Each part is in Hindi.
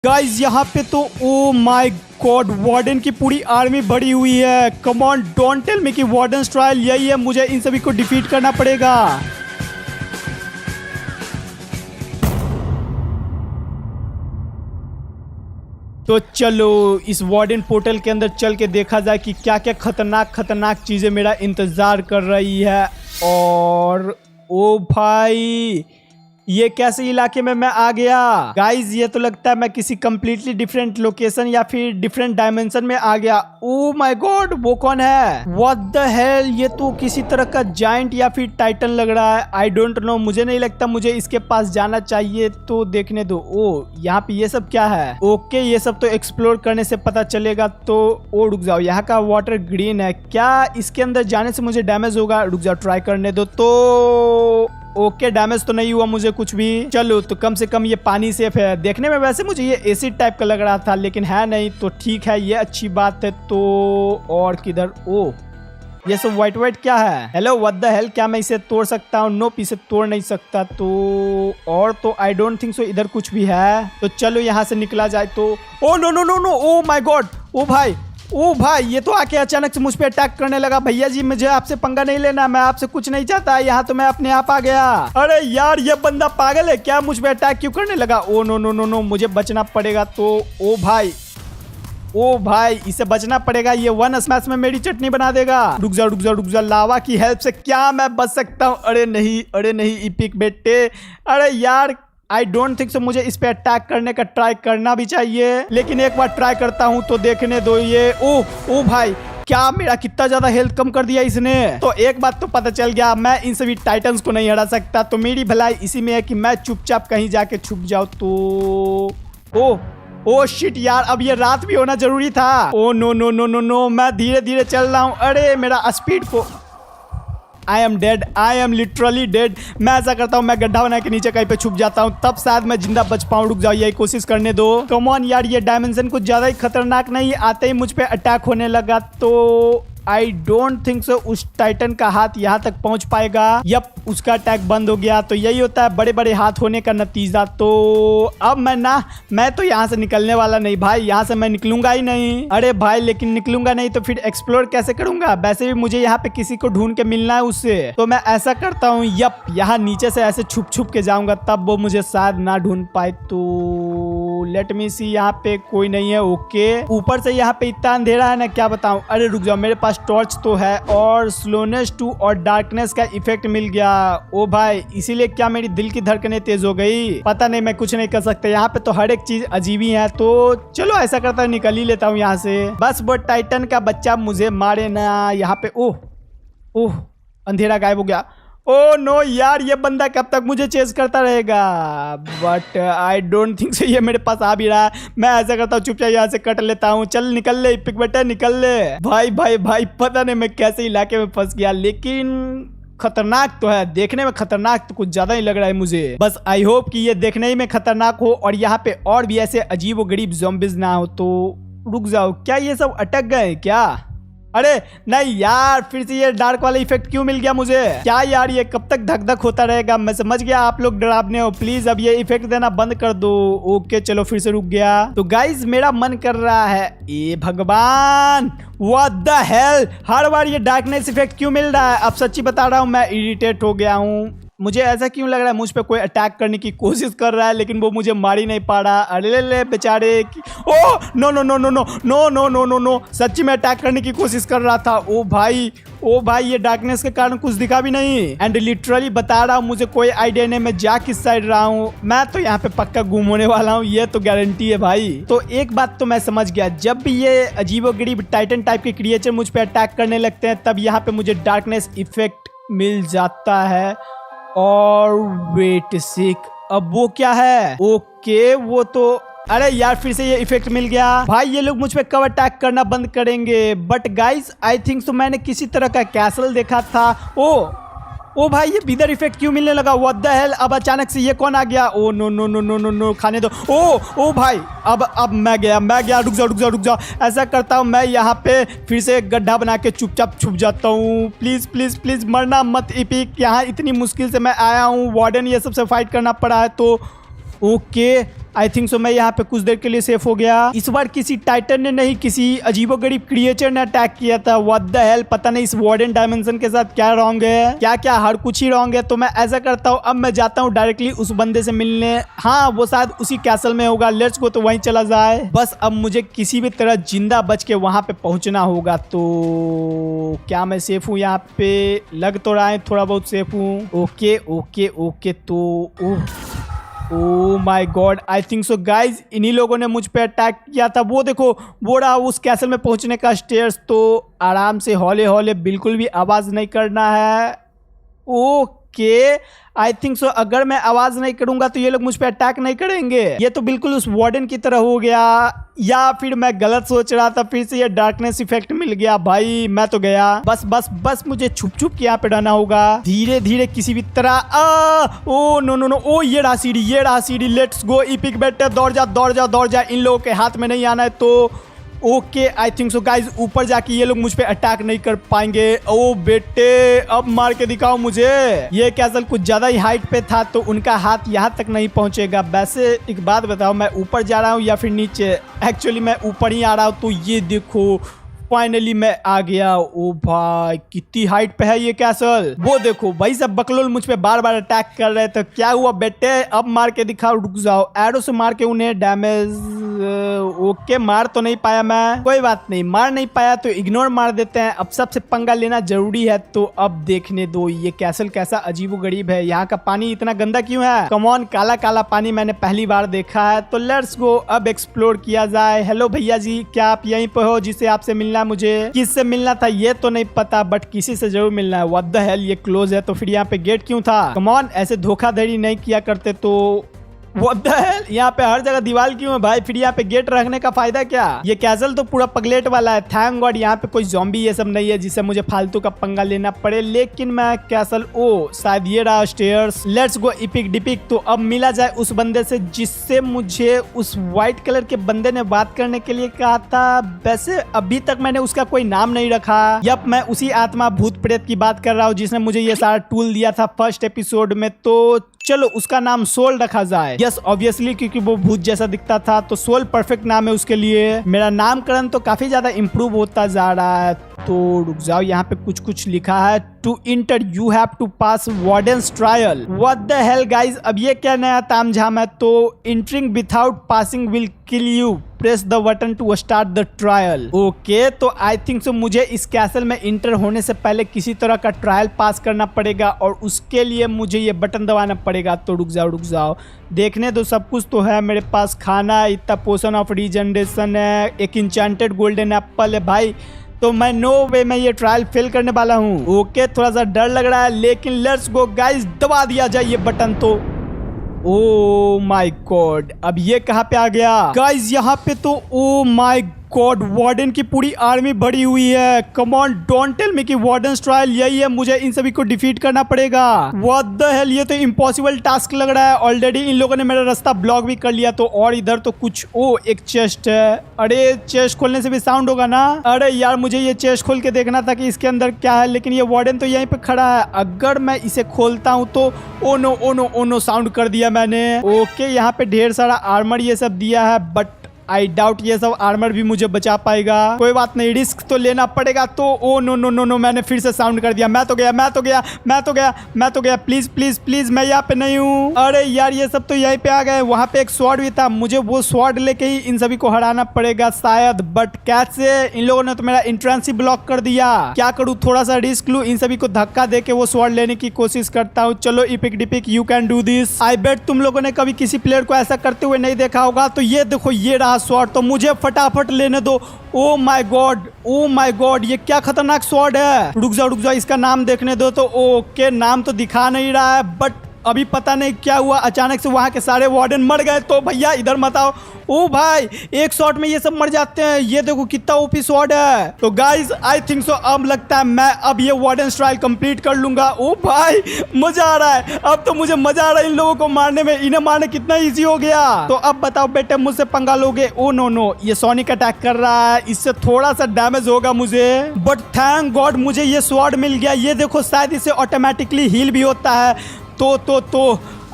गाइस यहाँ पे तो ओ माय गॉड वार्डन की पूरी आर्मी भरी हुई है। Come on don't tell me कि वार्डन ट्रायल यही है, मुझे इन सभी को डिफीट करना पड़ेगा। तो चलो इस वार्डन पोर्टल के अंदर चल के देखा जाए कि क्या क्या खतरनाक खतरनाक चीजें मेरा इंतजार कर रही है। और ओ भाई ये कैसे इलाके में मैं आ गया। गाइज ये तो लगता है मैं किसी कंप्लीटली डिफरेंट लोकेशन या फिर डिफरेंट डायमेंशन में आ गया। ओ माय गॉड वो कौन है? व्हाट द हेल, ये तो किसी तरह का जायंट या फिर टाइटन लग रहा है। आई डोंट नो, मुझे नहीं लगता मुझे इसके पास जाना चाहिए, तो देखने दो। ओ यहाँ पे ये सब क्या है? ओके ये सब तो एक्सप्लोर करने से पता चलेगा। तो ओ रुक जाओ, यहाँ का वाटर ग्रीन है, क्या इसके अंदर जाने से मुझे डैमेज होगा? रुक जाओ ट्राई करने दो। तो ओके डैमेज तो नहीं हुआ मुझे कुछ भी। चलो तो कम से कम ये पानी सेफ है। देखने में वैसे मुझे ये एसिड टाइप का लग रहा था लेकिन है नहीं, तो ठीक है ये अच्छी बात है। तो और किधर? ओ ये सब व्हाइट व्हाइट क्या है? हेलो व्हाट द हेल, क्या मैं इसे तोड़ सकता हूँ? नोप इसे तोड़ नहीं सकता। तो और तो आई डोंट थिंक सो इधर कुछ भी है। तो चलो यहाँ से निकला जाए। तो oh no no no no, oh my god, oh भाई ये तो आके अचानक से मुझ पे अटैक करने लगा। भैया जी मुझे आपसे पंगा नहीं लेना, मैं आपसे कुछ नहीं चाहता। यहाँ तो मैं अपने आप आ गया। अरे यार ये बंदा पागल है क्या? मुझ पे अटैक क्यों करने लगा? Oh no no no no, मुझे बचना पड़ेगा। तो ओ भाई इसे बचना पड़ेगा, ये वन स्मैश में मेरी चटनी बना देगा। रुक जा, लावा की हेल्प से क्या मैं बच सकता हूँ? अरे नहीं इपिक बेटे, अरे यार आई डोंट थिंक सो मुझे इस पे अटैक करने का ट्राई करना भी चाहिए, लेकिन एक बार ट्राई करता हूँ तो देखने दो। ये ओ भाई क्या मेरा कितना ज्यादा हेल्थ कम कर दिया इसने। तो एक बात तो पता चल गया, मैं इन सभी टाइटन्स को नहीं हरा सकता। तो मेरी भलाई इसी में है कि मैं चुपचाप कहीं जाके छुप जाऊँ। तो ओ शिट यार, अब ये रात भी होना जरूरी था। Oh no no no no no, मैं धीरे धीरे चल रहा हूँ। अरे मेरा स्पीड को आई एम लिटरली डेड। मैं ऐसा करता हूँ, मैं गड्ढा बना के नीचे कहीं पे छुप जाता हूँ, तब शायद मैं जिंदा बच पाऊँ। रुक जाओ यही कोशिश करने दो। कम ऑन यार, ये डायमेंशन कुछ ज्यादा ही खतरनाक नहीं, आते ही मुझ पे अटैक होने लगा। तो आई डोंट थिंक सो उस टाइटन का हाथ यहाँ तक पहुंच पाएगा। यप उसका अटैक बंद हो गया। तो यही होता है बड़े बड़े हाथ होने का नतीजा। तो अब मैं तो यहाँ से निकलने वाला नहीं भाई, यहाँ से मैं निकलूंगा ही नहीं। अरे भाई लेकिन निकलूंगा नहीं तो फिर एक्सप्लोर कैसे करूंगा? वैसे भी मुझे यहाँ पे किसी को ढूंढ के मिलना है उससे। तो मैं ऐसा करता हूँ, यप यहाँ नीचे से ऐसे छुप के जाऊंगा, तब वो मुझे शायद ना ढूंढ पाए। तो लेट मी सी, यहाँ पे कोई नहीं है। ओके ऊपर से यहाँ पे इतना अंधेरा है ना, क्या बताऊं। अरे रुक जाओ, मेरे पास टॉर्च तो है और स्लोनेस 2 और डार्कनेस का इफेक्ट मिल गया। ओ भाई इसीलिए क्या मेरी दिल की धड़कनें तेज हो गई? पता नहीं, मैं कुछ नहीं कर सकता। यहाँ पे तो हर एक चीज अजीब ही है। तो चलो ऐसा करता हूँ, निकल ही लेता हूँ यहाँ से। बस वो टाइटन का बच्चा मुझे मारे ना। यहाँ पे ओह अंधेरा गायब हो गया। ओ नो यार, ये बंदा कब तक मुझे चेस करता रहेगा? But I don't think so ये मेरे पास आ भी रहा है। मैं ऐसा करता हूँ, चुपचाप यहाँ से कट लेता हूँ। चल निकल ले पिक बेटा, निकल ले। भाई पता नहीं मैं कैसे इलाके में फंस गया, लेकिन खतरनाक तो है। देखने में खतरनाक तो कुछ ज्यादा ही लग रहा है मुझे। बस आई होप कि ये देखने ही में खतरनाक हो और यहाँ पे और भी ऐसे अजीब व गरीब ज़ॉम्बीज़ ना हो। तो रुक जाओ, क्या ये सब अटक गए क्या? अरे नहीं यार, फिर से ये डार्क वाला इफेक्ट क्यों मिल गया मुझे? क्या यार ये कब तक धक धक होता रहेगा? मैं समझ गया आप लोग डरावने हो, प्लीज अब ये इफेक्ट देना बंद कर दो। ओके चलो फिर से रुक गया। तो गाइज मेरा मन कर रहा है, ए भगवान व्हाट द हेल, हर बार ये डार्कनेस इफेक्ट क्यों मिल रहा है? अब सच्ची बता रहा हूँ, मैं इरिटेट हो गया हूँ। मुझे ऐसा क्यों लग रहा है मुझ पे कोई अटैक करने की कोशिश कर रहा है, लेकिन वो मुझे मार ही नहीं पा रहा। अरे ले बेचारे। Oh no no no no no no no no no no, सच्ची में अटैक करने की कोशिश कर रहा था। ओ भाई ये डार्कनेस के कारण कुछ दिखा भी नहीं। एंड लिटरली बता रहा हूँ, मुझे कोई आइडिया नहीं मैं जा किस साइड रहा हूँ। मैं तो यहाँ पे पक्का गुम होने वाला हूँ, ये तो गारंटी है भाई। तो एक बात तो मैं समझ गया, जब भी ये अजीबोगरीब टाइटन टाइप के क्रिएचर मुझ पे अटैक करने लगते हैं, तब यहाँ पे मुझे डार्कनेस इफेक्ट मिल जाता है। और वेट सिक, अब वो क्या है? ओके वो तो, अरे यार फिर से ये इफेक्ट मिल गया। भाई ये लोग मुझ पे कब अटैक करना बंद करेंगे? But guys I think so मैंने किसी तरह का कैसल देखा था। ओ भाई ये बिदर इफेक्ट क्यों मिलने लगा? व्हाट द हेल, अब अचानक से ये कौन आ गया? Oh no no no no no no, खाने दो। ओ भाई अब मैं गया। रुक जाओ, ऐसा करता हूँ, मैं यहाँ पे फिर से गड्ढा बना के चुपचाप छुप जाता हूँ। प्लीज मरना मत इपिक, यहाँ इतनी मुश्किल से मैं आया हूँ, वार्डन ये सबसे फाइट करना पड़ा है। तो ओके आई थिंक सो मैं यहाँ पे कुछ देर के लिए सेफ हो गया। इस बार किसी टाइटन ने नहीं, किसी अजीबोगरीब क्रिएचर ने अटैक किया था। व्हाट द हेल, पता नहीं इस वार्डन डायमेंशन के साथ क्या रॉन्ग है, क्या क्या हर कुछ ही रॉन्ग है। तो मैं ऐसा करता हूँ, अब मैं जाता हूँ डायरेक्टली उस बंदे से मिलने। हाँ, वो शायद उसी कैसल में होगा। लेट्स गो, तो वहीं चला जाए। बस अब मुझे किसी भी तरह जिंदा बच के वहां पे पहुंचना होगा। तो क्या मैं सेफ हूँ यहाँ पे? लग तो रहा है थोड़ा बहुत सेफ हूँ। ओके ओके ओके, तो oh my God, I think so guys इन्हीं लोगों ने मुझ पे अटैक किया था। वो देखो, वो रहा उस कैसल में पहुंचने का स्टेयर्स। तो आराम से हौले हौले, बिल्कुल भी आवाज नहीं करना है। ओके आई थिंक सो अगर मैं आवाज नहीं करूंगा तो ये लोग मुझ पे अटैक नहीं करेंगे। ये तो बिल्कुल उस वार्डन की तरह हो गया, या फिर मैं गलत सोच रहा था, फिर से ये डार्कनेस इफेक्ट मिल गया। भाई मैं तो गया। बस बस बस मुझे छुप छुप के यहाँ पे रहना होगा, धीरे धीरे किसी भी तरह। ओ नो नो नो, ओ ये रहा सीढ़ी, ये रहा सीढ़ी। लेट्स गो इपिक बेटे, दौड़ जा दौड़ जा दौड़ जा। इन लोगों के हाथ में नहीं आना है। तो okay I think so guys ऊपर जाके ये लोग मुझ पे अटैक नहीं कर पाएंगे। ओ बेटे, अब मार के दिखाओ मुझे। ये कैसल कुछ ज्यादा ही हाइट पे था, तो उनका हाथ यहाँ तक नहीं पहुंचेगा। वैसे एक बात बताओ, मैं ऊपर जा रहा हूँ या फिर नीचे? एक्चुअली मैं ऊपर ही आ रहा हूँ। तो ये देखो, फाइनली मैं आ गया। ओ भाई, कितनी हाइट पे है ये कैसल। वो देखो भाई, सब बकलोल मुझ पे बार बार अटैक कर रहे थे। क्या हुआ बेटे, अब मार के दिखाओ। रुक जाओ, एरो से मार के उन्हें डैमेज। ओके, मार तो नहीं पाया मैं, कोई बात नहीं, मार नहीं पाया तो इग्नोर मार देते हैं। अब सबसे पंगा लेना जरूरी है। तो अब देखने दो ये कैसल कैसा अजीबोगरीब है। यहाँ का पानी इतना गंदा क्यों है? कम ऑन, काला काला पानी मैंने पहली बार देखा है। तो लेट्स गो, अब एक्सप्लोर किया जाए। हेलो भैया जी, क्या आप यहीं पे हो? जिससे आपसे मिलना मुझे किससे मिलना था ये तो नहीं पता, बट किसी से जरूर मिलना है। व्हाट द हेल, ये क्लोज है तो फिर यहाँ पे गेट क्यों था? कम ऑन, ऐसे धोखाधड़ी नहीं किया करते। तो What the hell? यहाँ पे हर जगह दीवार क्यों है भाई? फिर यहाँ पे गेट रखने का फायदा क्या? ये कैसल तो पूरा पगलेट वाला है। थैंक गॉड यहाँ पे कोई ज़ॉम्बी ये सब नहीं है जिससे मुझे फालतू का पंगा लेना पड़े। लेकिन मैं कैसल, ओ शायद ये रहा स्टेयर्स। Let's go EPIC डिपिक। तो अब मिला जाए उस बंदे से जिससे मुझे उस व्हाइट कलर के बंदे ने बात करने के लिए कहा था। वैसे अभी तक मैंने उसका कोई नाम नहीं रखा। यप, मैं उसी आत्मा भूत प्रेत की बात कर रहा हूँ जिसने मुझे ये सारा टूल दिया था फर्स्ट एपिसोड में। तो चलो उसका नाम सोल रखा जाए। यस ऑब्वियसली, क्योंकि वो भूत जैसा दिखता था। तो सोल परफेक्ट नाम है उसके लिए। मेरा नामकरण तो काफी ज्यादा इंप्रूव होता जा रहा है। तो रुक जाओ, यहाँ पे कुछ कुछ लिखा है। To enter you have to pass warden's trial. What the hell guys, अब ये क्या नया तामझाम है? तो entering without passing will kill you, press the button to start the trial. Okay, तो आई थिंक सो मुझे इस कैसल में इंटर होने से पहले किसी तरह का ट्रायल पास करना पड़ेगा, और उसके लिए मुझे ये बटन दबाना पड़ेगा। तो रुक जाओ, देखने दो, सब कुछ तो है मेरे पास। खाना, इतना पोशन ऑफ रीजनरेशन है, एक इंचेंटेड गोल्डन एप्पल है भाई। तो मैं नो वे मैं ये ट्रायल फेल करने वाला हूँ। ओके, थोड़ा सा डर लग रहा है, लेकिन लेट्स गो गाइस, दबा दिया जाए ये बटन। तो ओ माय गॉड, अब ये कहाँ पे आ गया गाइस? यहाँ पे तो ओ माय गॉड, वार्डन की पूरी आर्मी भरी हुई है। Come on, don't tell me कि वार्डन्स ट्रायल यही है। मुझे इन सभी को डिफीट करना पड़ेगा। व्हाट द हेल, ये तो इम्पॉसिबल टास्क लग रहा है। ऑलरेडी इन लोगों ने मेरा रास्ता ब्लॉक भी कर लिया। तो और इधर तो कुछ, ओ एक चेस्ट है। अरे चेस्ट खोलने से भी साउंड होगा ना? अरे यार, मुझे ये चेस्ट खोल के देखना था कि इसके अंदर क्या है, लेकिन ये वार्डन तो यहीं पे खड़ा है। अगर मैं इसे खोलता हूँ तो ओ नो साउंड कर दिया मैंने। ओके, यहाँ पे ढेर सारा आर्मर ये सब दिया है, बट आई डाउट ये सब आर्मर भी मुझे बचा पाएगा। कोई बात नहीं, रिस्क तो लेना पड़ेगा। तो ओ नो, मैंने फिर से साउंड कर दिया। मैं तो गया। प्लीज मैं यहाँ पे नहीं हूँ। अरे यार, ये सब तो यहीं पे आ गए। वहाँ पे एक स्वॉर्ड भी था, मुझे वो स्वॉर्ड लेके ही इन सभी को हराना पड़ेगा शायद। बट कैसे? इन लोगों ने तो मेरा एंट्रेंस ही ब्लॉक कर दिया। क्या करूँ? थोड़ा सा रिस्क लूँ, इन सभी को धक्का दे के वो स्वॉर्ड लेने की कोशिश करता हूँ। चलो इपिक डिपिक, you can do this. I bet तुम लोगों ने कभी किसी प्लेयर को ऐसा करते हुए नहीं देखा होगा। तो ये देखो, ये रहा स्वॉर्ड। तो मुझे फटाफट लेने दो। ओ माय गॉड, ये क्या खतरनाक स्वॉर्ड है। रुक जाओ, इसका नाम देखने दो। तो ओके, नाम तो दिखा नहीं रहा है, बट अभी पता नहीं क्या हुआ, अचानक से वहां के सारे वार्डन मर गए। तो भैया इधर मत आओ। ओ भाई, एक शॉट में ये सब मर जाते हैं। ये देखो कितना ओपी स्वॉर्ड है। तो गाइज आई थिंक सो अब लगता है मैं अब ये वार्डन ट्रायल कंप्लीट कर लूंगा। ओ भाई, मजा आ रहा है। अब तो मुझे मजा आ रहा है इन लोगों को मारने में। इन्हें मारना कितना इजी हो गया। तो अब बताओ बेटे, मुझसे पंगा लोगे? ओ नो, ये सोनिक अटैक कर रहा है, इससे थोड़ा सा डैमेज होगा मुझे, बट थैंक गॉड मुझे ये स्वॉर्ड मिल गया। ये देखो, शायद इसे ऑटोमेटिकली हील भी होता है। तो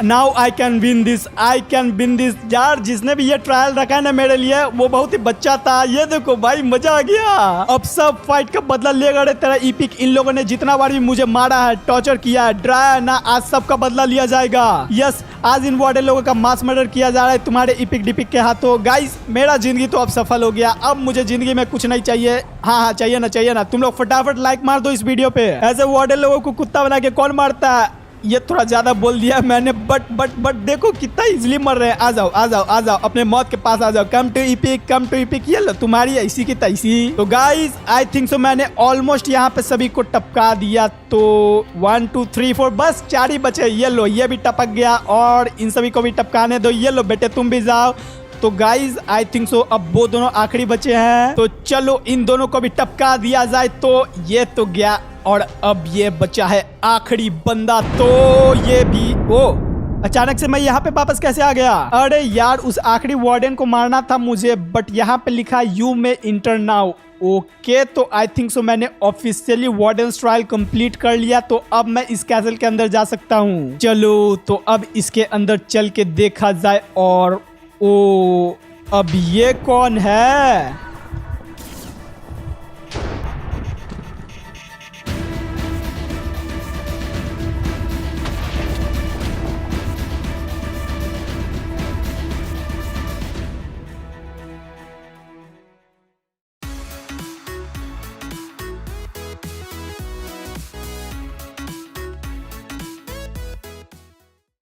now I can win this, I can win this. यार जिसने भी ये ट्रायल रखा है ना मेरे लिए वो बहुत ही बच्चा था। ये देखो भाई मजा आ गया। अब सब फाइट का बदला लेगा रे तेरा ईपिक। इन लोगों ने जितना बार भी मुझे मारा है, टॉर्चर किया है, डराया है ना, आज सबका बदला लिया जाएगा। यस, आज इन वार्डन लोगों का मास मर्डर किया जा रहा है तुम्हारे ईपिक डिपिक के हाथों। गाइस मेरा जिंदगी तो अब सफल हो गया। अब मुझे जिंदगी में कुछ नहीं चाहिए। हाँ चाहिए ना। तुम लोग फटाफट लाइक मार दो इस वीडियो पे। ऐसे वार्डन लोगों को कुत्ता बना के कौन मारता है? ये थोड़ा ज्यादा बोल दिया मैंने, बट देखो कितना इजीली मर रहे हैं। आ जाओ अपने मौत के पास आ जाओ। Come to epic. ये लो तुम्हारी ऐसी की तैसी। तो गाइस आई थिंक सो मैंने ऑलमोस्ट यहाँ पे सभी को टपका दिया। तो 1 2 3 4 बस 4 ही बचे। ये लो ये भी टपक गया और इन सभी को भी टपकाने दो। ये लो बेटे तुम भी जाओ। तो गाइज आई थिंक सो अब वो दोनों आखिरी बचे हैं। तो चलो इन दोनों को भी टपका दिया जाए। तो ये तो गया और अब ये बचा है आखिरी बंदा। तो ये भी अचानक से मैं यहाँ पे वापस कैसे आ गया? अरे यार उस आखिरी वार्डन को मारना था मुझे, बट यहाँ पे लिखा यू में इंटर नाउ। ओके तो आई थिंक सो मैंने ऑफिशियली वार्डन ट्रायल कंप्लीट कर लिया। तो अब मैं इस कैसल के अंदर जा सकता हूँ। चलो तो अब इसके अंदर चल के देखा जाए। और अब ये कौन है?